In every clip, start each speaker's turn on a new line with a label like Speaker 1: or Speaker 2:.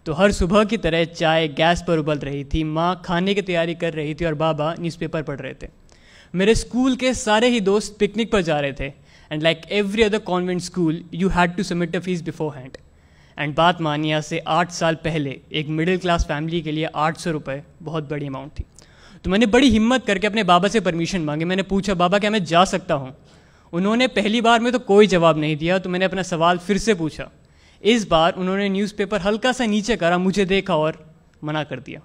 Speaker 1: तो हर सुबह की तरह चाय गैस पर उबल रही थी, माँ खाने की तैयारी कर रही थी और बाबा न्यूज़पेपर पढ़ रहे थे। मेरे स्कूल के सारे ही दोस्त पिकनिक पर जा रहे थे and like every other convent school you had to submit a fees beforehand. And बात मानिए, से 8 साल पहले एक मिडिल क्लास फैमिली के लिए 800 रुपये बहुत बड़ी अमाउंट थी। तो मैंने बड़ी हिम्मत करके अपने बाबा से परमिशन मांगी। मैंने पूछा, बाबा क्या मैं जा सकता हूँ? उन्होंने पहली बार में तो कोई जवाब नहीं दिया, तो मैंने अपना सवाल फिर से पूछा। इस बार उन्होंने न्यूज़पेपर हल्का सा नीचे करा, मुझे देखा और मना कर दिया।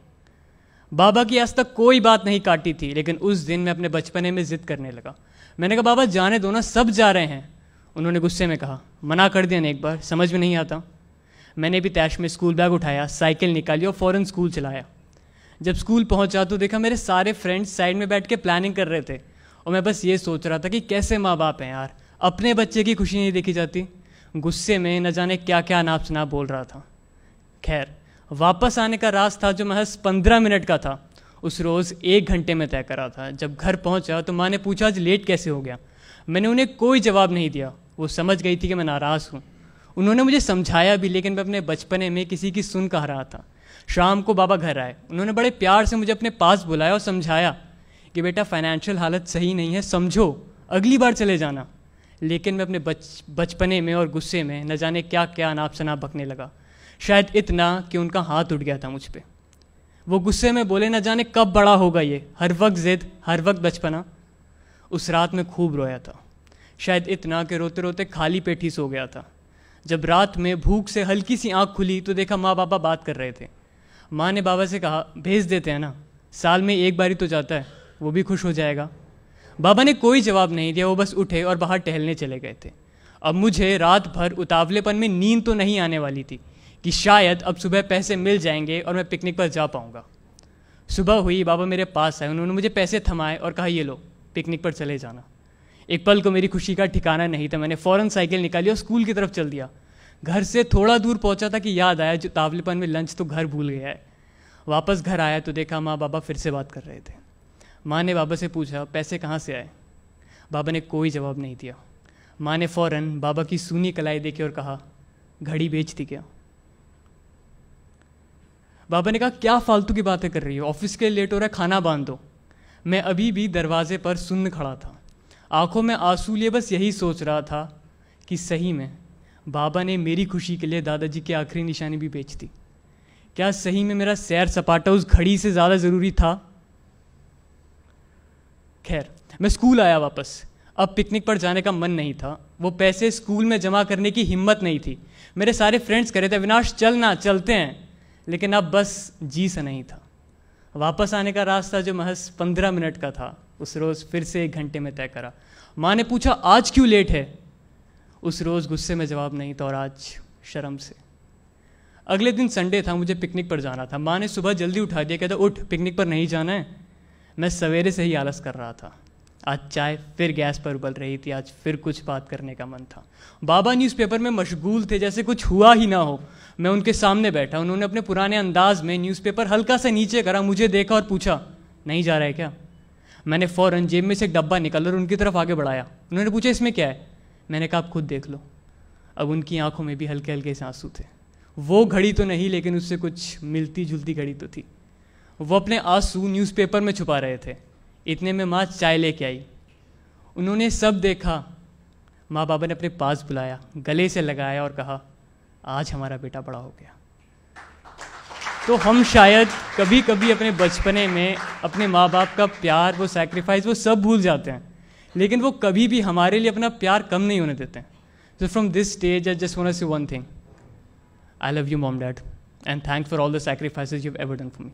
Speaker 1: बाबा की आज तक कोई बात नहीं काटी थी, लेकिन उस दिन मैं अपने बचपने में ज़िद करने लगा। मैंने कहा, बाबा जाने दो ना, सब जा रहे हैं। उन्होंने गुस्से में कहा, मना कर दिया ना एक बार, समझ में नहीं आता। मैंने भी तैश में स्कूल बैग उठाया, साइकिल निकाली और फ़ौरन स्कूल चलाया। जब स्कूल पहुंचा तो देखा मेरे सारे फ्रेंड्स साइड में बैठ के प्लानिंग कर रहे थे और मैं बस ये सोच रहा था कि कैसे माँ बाप हैं यार, अपने बच्चे की खुशी नहीं देखी जाती। गुस्से में न जाने क्या क्या अनाप शनाप बोल रहा था। खैर, वापस आने का रास्ता जो महज 15 मिनट का था, उस रोज़ 1 घंटे में तय करा था। जब घर पहुंचा तो माँ ने पूछा, आज लेट कैसे हो गया? मैंने उन्हें कोई जवाब नहीं दिया। वो समझ गई थी कि मैं नाराज़ हूँ। उन्होंने मुझे समझाया भी, लेकिन मैं अपने बचपने में किसी की सुन कह रहा था। शाम को बाबा घर आए। उन्होंने बड़े प्यार से मुझे अपने पास बुलाया और समझाया कि बेटा फाइनेंशियल हालत सही नहीं है, समझो, अगली बार चले जाना। लेकिन मैं अपने बचपने में और गुस्से में न जाने क्या क्या अनाप शनाप बकने लगा। शायद इतना कि उनका हाथ उठ गया था मुझ पे। वो गुस्से में बोले, न जाने कब बड़ा होगा ये, हर वक्त जिद, हर वक्त बचपना। उस रात में खूब रोया था, शायद इतना कि रोते रोते खाली पेट ही सो गया था। जब रात में भूख से हल्की सी आँख खुली तो देखा माँ बाबा बात कर रहे थे। माँ ने बाबा से कहा, भेज देते हैं ना, साल में एक बार ही तो जाता है, वो भी खुश हो जाएगा। बाबा ने कोई जवाब नहीं दिया, वो बस उठे और बाहर टहलने चले गए थे। अब मुझे रात भर उतावलेपन में नींद तो नहीं आने वाली थी कि शायद अब सुबह पैसे मिल जाएंगे और मैं पिकनिक पर जा पाऊँगा। सुबह हुई, बाबा मेरे पास आए। उन्होंने मुझे पैसे थमाए और कहा, ये लो, पिकनिक पर चले जाना। एक पल को मेरी खुशी का ठिकाना नहीं था। मैंने फ़ौरन साइकिल निकाली और स्कूल की तरफ चल दिया। घर से थोड़ा दूर पहुंचा था कि याद आया, जो तावलेपन में लंच तो घर भूल गया है। वापस घर आया तो देखा माँ बाबा फिर से बात कर रहे थे। माँ ने बाबा से पूछा, पैसे कहाँ से आए? बाबा ने कोई जवाब नहीं दिया। माँ ने फ़ौरन बाबा की सूनी कलाई देखी और कहा, घड़ी बेच दी क्या? बाबा ने कहा, क्या फालतू की बातें कर रही हो, ऑफिस के लेट हो रहा है, खाना बांध दो। मैं अभी भी दरवाजे पर सुन्न खड़ा था, आंखों में आंसू लिए बस यही सोच रहा था कि सही में बाबा ने मेरी खुशी के लिए दादाजी की आखिरी निशानी भी बेच दी। क्या सही में मेरा सैर सपाटा उस घड़ी से ज़्यादा ज़रूरी था? खैर, मैं स्कूल आया वापस। अब पिकनिक पर जाने का मन नहीं था। वो पैसे स्कूल में जमा करने की हिम्मत नहीं थी। मेरे सारे फ्रेंड्स कह रहे थे, अविनाश चलना, चलते हैं, लेकिन अब बस जी सा नहीं था। वापस आने का रास्ता जो महज 15 मिनट का था, उस रोज़ फिर से 1 घंटे में तय करा। माँ ने पूछा, आज क्यों लेट है? उस रोज़ गुस्से में जवाब नहीं था और आज शर्म से। अगले दिन संडे था, मुझे पिकनिक पर जाना था। माँ ने सुबह जल्दी उठा दिया, कहता, उठ, पिकनिक पर नहीं जाना है। मैं सवेरे से ही आलस कर रहा था। आज चाय फिर गैस पर उबल रही थी, आज फिर कुछ बात करने का मन था। बाबा न्यूज़पेपर में मशगूल थे, जैसे कुछ हुआ ही ना हो। मैं उनके सामने बैठा। उन्होंने अपने पुराने अंदाज में न्यूज़पेपर हल्का सा नीचे करा, मुझे देखा और पूछा, नहीं जा रहा है क्या? मैंने फ़ौरन जेब में से एक डब्बा निकाला और उनकी तरफ आगे बढ़ाया। उन्होंने पूछा, इसमें क्या है? मैंने कहा, आप खुद देख लो। अब उनकी आंखों में भी हल्के हल्के से आंसू थे। वो घड़ी तो नहीं, लेकिन उससे कुछ मिलती जुलती घड़ी तो थी। वो अपने आंसू न्यूज़पेपर में छुपा रहे थे। इतने में माँ चाय लेके आई। उन्होंने सब देखा। माँ बाबा ने अपने पास बुलाया, गले से लगाया और कहा, आज हमारा बेटा बड़ा हो गया। तो हम शायद कभी कभी अपने बचपने में अपने माँ बाप का प्यार, वो सैक्रिफाइस, वो सब भूल जाते हैं, लेकिन वो कभी भी हमारे लिए अपना प्यार कम नहीं होने देते हैं। So from this stage, I just want to say one thing. I love you, Mom, Dad, and thanks for all the sacrifices you've ever done for me.